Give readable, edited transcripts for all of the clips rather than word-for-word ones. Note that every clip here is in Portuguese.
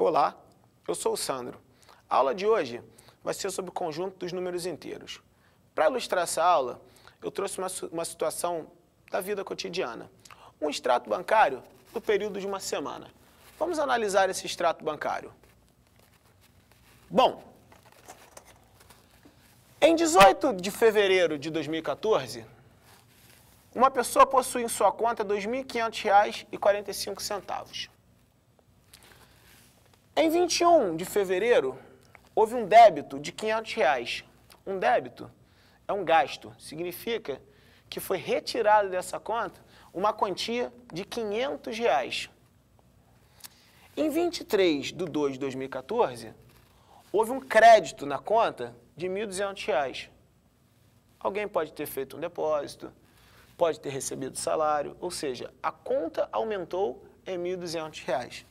Olá, eu sou o Sandro. A aula de hoje vai ser sobre o conjunto dos números inteiros. Para ilustrar essa aula, eu trouxe uma situação da vida cotidiana. Um extrato bancário do período de uma semana. Vamos analisar esse extrato bancário. Bom, em 18 de fevereiro de 2014, uma pessoa possui em sua conta R$ 2.500,45. Em 21 de fevereiro, houve um débito de R$ 500. Um débito é um gasto, significa que foi retirado dessa conta uma quantia de R$ 500. Em 23 de 2 de 2014, houve um crédito na conta de R$ 1.200. Alguém pode ter feito um depósito, pode ter recebido salário, ou seja, a conta aumentou em R$ 1.200.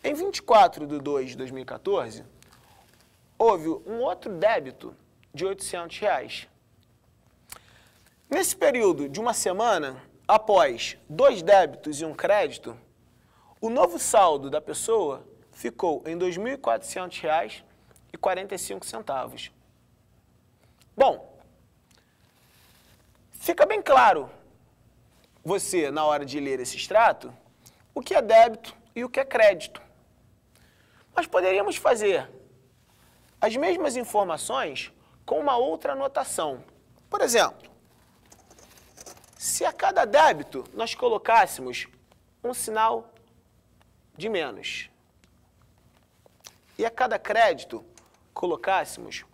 Em 24 de 2 de 2014, houve um outro débito de R$ 800. Nesse período de uma semana, após 2 débitos e um crédito, o novo saldo da pessoa ficou em R$ 2.400,45. Bom, fica bem claro, você, na hora de ler esse extrato, o que é débito e o que é crédito. Mas poderíamos fazer as mesmas informações com uma outra anotação. Por exemplo, se a cada débito nós colocássemos um sinal de menos e a cada crédito colocássemos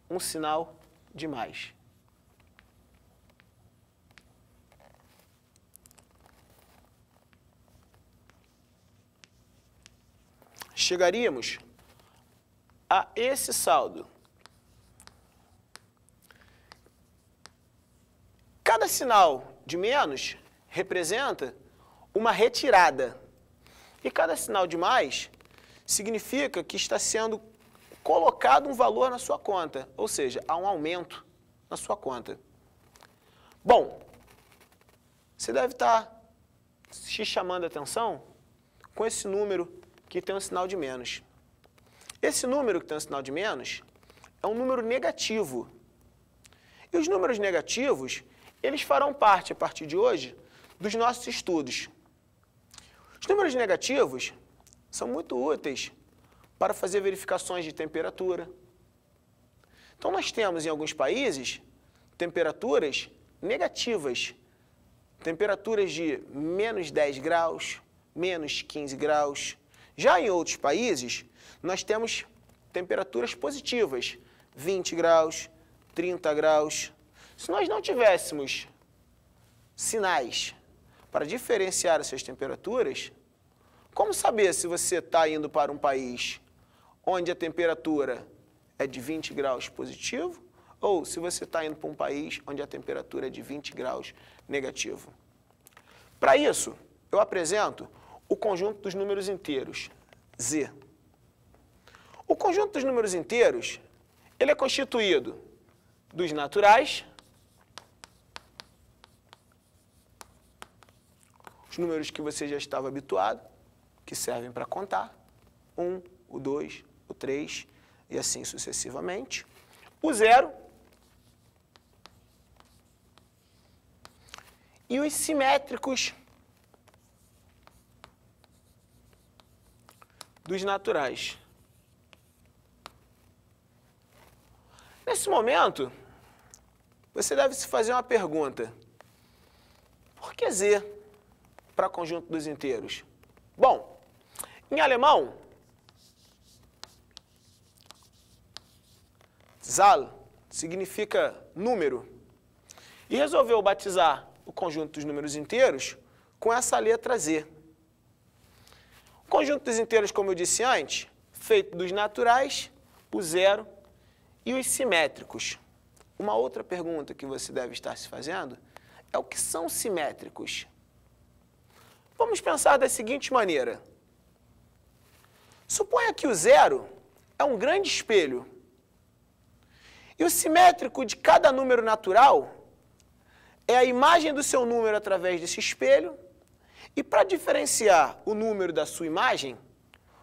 um sinal de mais. Chegaríamos a esse saldo. Cada sinal de menos representa uma retirada. E cada sinal de mais significa que está sendo colocado um valor na sua conta, ou seja, há um aumento na sua conta. Bom, você deve estar se chamando a atenção com esse número que tem um sinal de menos. Esse número que tem um sinal de menos é um número negativo. E os números negativos, eles farão parte, a partir de hoje, dos nossos estudos. Os números negativos são muito úteis para fazer verificações de temperatura. Então, nós temos, em alguns países, temperaturas negativas. Temperaturas de menos 10 graus, menos 15 graus. Já em outros países, nós temos temperaturas positivas, 20 graus, 30 graus. Se nós não tivéssemos sinais para diferenciar essas temperaturas, como saber se você está indo para um país onde a temperatura é de 20 graus positivo ou se você está indo para um país onde a temperatura é de 20 graus negativo? Para isso, eu apresento o conjunto dos números inteiros, Z. O conjunto dos números inteiros, ele é constituído dos naturais, os números que você já estava habituado, que servem para contar, 1, o 2, o 3 e assim sucessivamente, o 0 e os simétricos dos naturais. Nesse momento, você deve se fazer uma pergunta. Por que Z para conjunto dos inteiros? Bom, em alemão, Zahl significa número. E resolveu batizar o conjunto dos números inteiros com essa letra Z. O conjunto dos inteiros, como eu disse antes, feito dos naturais, o 0 e os simétricos. Uma outra pergunta que você deve estar se fazendo é o que são simétricos? Vamos pensar da seguinte maneira. Suponha que o 0 é um grande espelho. E o simétrico de cada número natural é a imagem do seu número através desse espelho. E para diferenciar o número da sua imagem,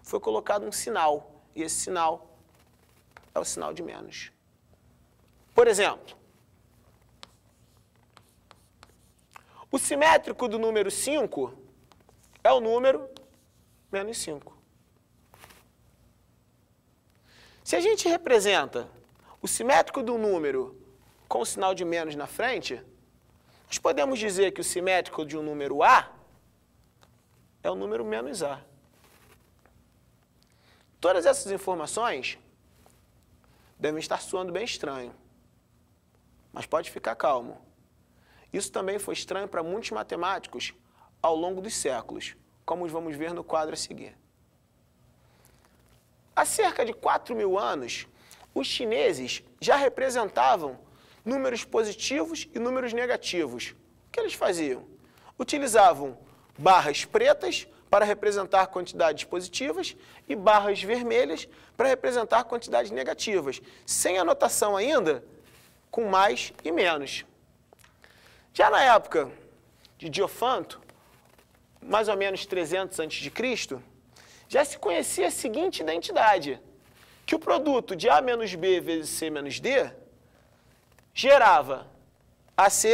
foi colocado um sinal, e esse sinal é o sinal de menos. Por exemplo, o simétrico do número 5 é o número menos 5. Se a gente representa o simétrico do número com o sinal de menos na frente, nós podemos dizer que o simétrico de um número A é o número menos A. Todas essas informações devem estar soando bem estranho, mas pode ficar calmo. Isso também foi estranho para muitos matemáticos ao longo dos séculos, como vamos ver no quadro a seguir. Há cerca de 4.000 anos, os chineses já representavam números positivos e números negativos. O que eles faziam? Utilizavam barras pretas para representar quantidades positivas e barras vermelhas para representar quantidades negativas, sem anotação ainda, com mais e menos. Já na época de Diofanto, mais ou menos 300 a.C., já se conhecia a seguinte identidade, que o produto de A menos B vezes C menos D gerava AC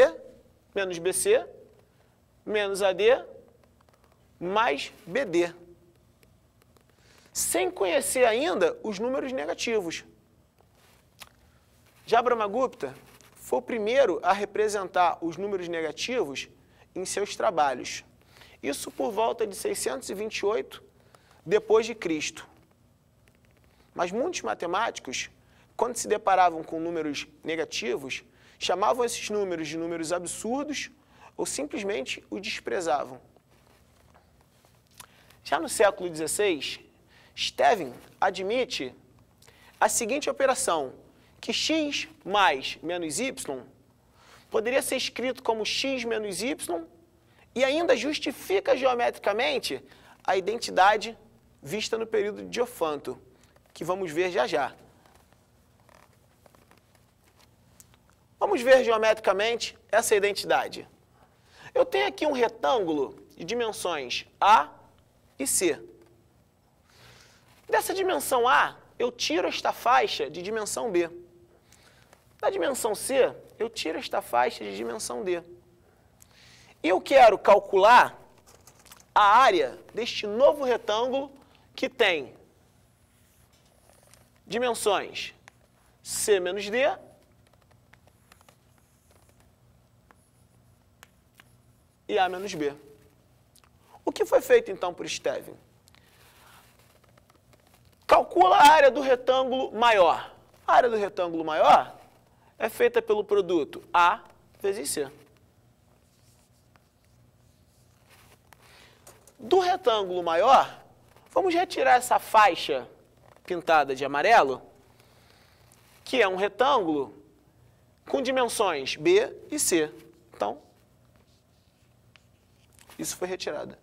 menos BC menos AD mais BD, sem conhecer ainda os números negativos. Já Brahmagupta foi o primeiro a representar os números negativos em seus trabalhos. Isso por volta de 628 depois de Cristo. Mas muitos matemáticos, quando se deparavam com números negativos, chamavam esses números de números absurdos ou simplesmente os desprezavam. Já no século XVI, Stevin admite a seguinte operação, que x mais menos y poderia ser escrito como x menos y e ainda justifica geometricamente a identidade vista no período de Diofanto, que vamos ver já já. Vamos ver geometricamente essa identidade. Eu tenho aqui um retângulo de dimensões A e C. Dessa dimensão A, eu tiro esta faixa de dimensão B. Da dimensão C, eu tiro esta faixa de dimensão D. E eu quero calcular a área deste novo retângulo que tem dimensões C menos D e A menos B. O que foi feito então por Stevin? Calcula a área do retângulo maior. A área do retângulo maior é feita pelo produto A vezes C. Do retângulo maior, vamos retirar essa faixa pintada de amarelo, que é um retângulo com dimensões B e C. Então, isso foi retirado.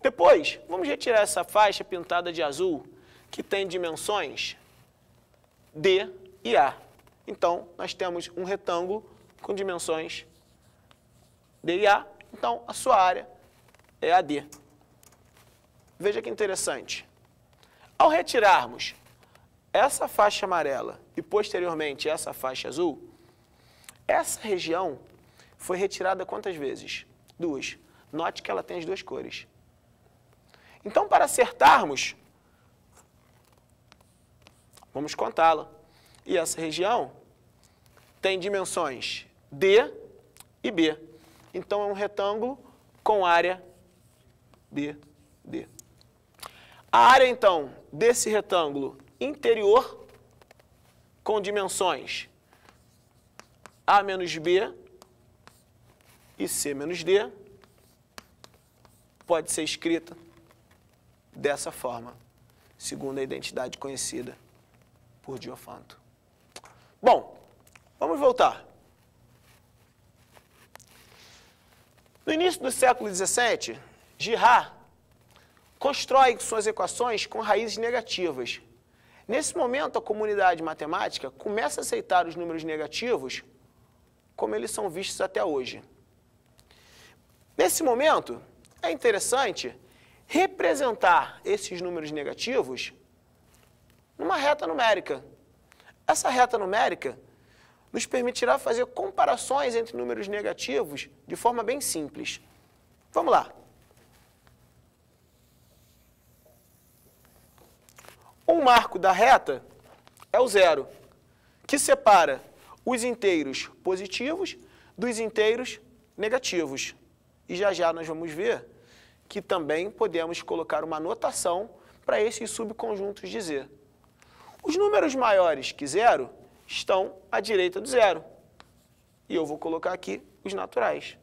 Depois, vamos retirar essa faixa pintada de azul, que tem dimensões D e A. Então, nós temos um retângulo com dimensões D e A. Então, a sua área é AD. Veja que interessante. Ao retirarmos essa faixa amarela e, posteriormente, essa faixa azul, essa região foi retirada quantas vezes? 2. Note que ela tem as 2 cores. Então, para acertarmos, vamos contá-la. E essa região tem dimensões D e B. Então, é um retângulo com área D. A área, então, desse retângulo interior, com dimensões A menos B e C menos D, pode ser escrita dessa forma, segundo a identidade conhecida por Diofanto. Bom, vamos voltar. No início do século XVII, Girard constrói suas equações com raízes negativas. Nesse momento, a comunidade matemática começa a aceitar os números negativos como eles são vistos até hoje. Nesse momento, é interessante representar esses números negativos numa reta numérica. Essa reta numérica nos permitirá fazer comparações entre números negativos de forma bem simples. Vamos lá. Um marco da reta é o zero, que separa os inteiros positivos dos inteiros negativos. E já nós vamos ver que também podemos colocar uma notação para esses subconjuntos de Z. Os números maiores que zero estão à direita do zero. E eu vou colocar aqui os naturais.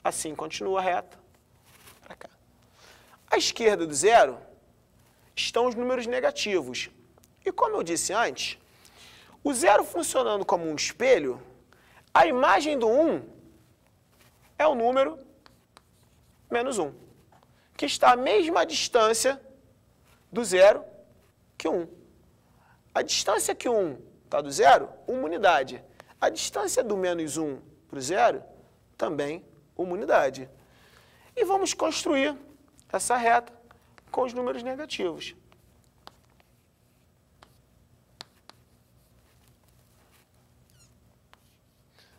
Assim continua a reta para cá. À esquerda do zero estão os números negativos. E como eu disse antes, o zero funcionando como um espelho, a imagem do 1 é o número menos 1, que está à mesma distância do zero que 1. A distância que 1 está do zero, uma unidade. A distância do menos 1 para o zero, também uma unidade. E vamos construir essa reta com os números negativos.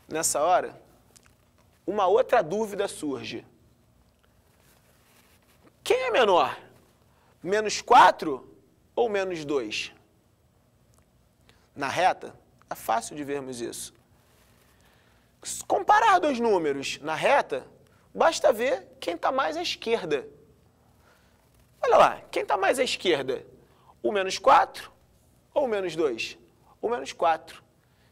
Nessa hora, uma outra dúvida surge. Quem é menor? Menos 4 ou menos 2? Na reta, é fácil de vermos isso. Comparar dois números na reta, basta ver quem está mais à esquerda. Olha lá, quem está mais à esquerda? O menos 4 ou o menos 2? O menos 4.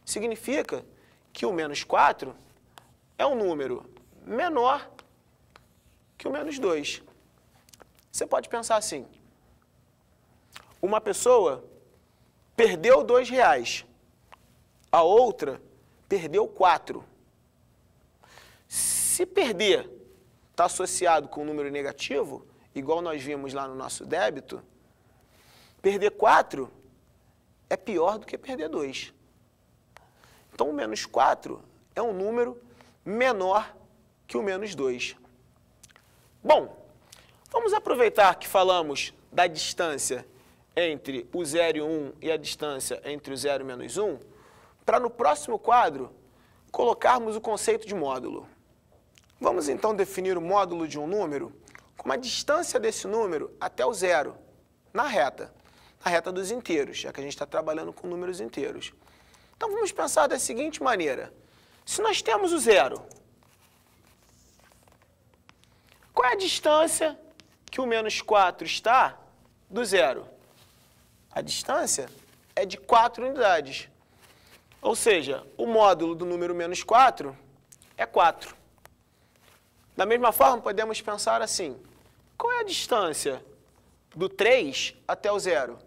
Significa que o menos 4 é um número menor que o menos 2. Você pode pensar assim, uma pessoa perdeu R$2, a outra perdeu 4. Se perder está associado com um número negativo, igual nós vimos lá no nosso débito, perder 4 é pior do que perder 2. Então, o menos 4 é um número menor que o menos 2. Bom, vamos aproveitar que falamos da distância entre o 0 e 1 e a distância entre o 0 e menos 1, para no próximo quadro colocarmos o conceito de módulo. Vamos então definir o módulo de um número como a distância desse número até o zero, na reta dos inteiros, já que a gente está trabalhando com números inteiros. Então vamos pensar da seguinte maneira, se nós temos o zero, qual é a distância que o menos 4 está do zero? A distância é de 4 unidades. Ou seja, o módulo do número menos 4 é 4. Da mesma forma, podemos pensar assim, qual é a distância do 3 até o zero?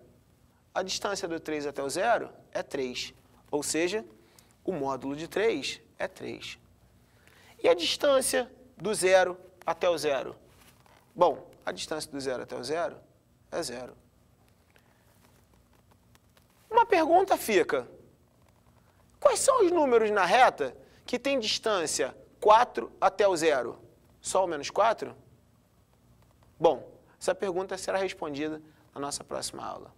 A distância do 3 até o zero é 3. Ou seja, o módulo de 3 é 3. E a distância do 0 até o zero? Bom, a distância do 0 até o zero é 0. Uma pergunta fica, quais são os números na reta que têm distância 4 até o zero? Só o menos 4? Bom, essa pergunta será respondida na nossa próxima aula.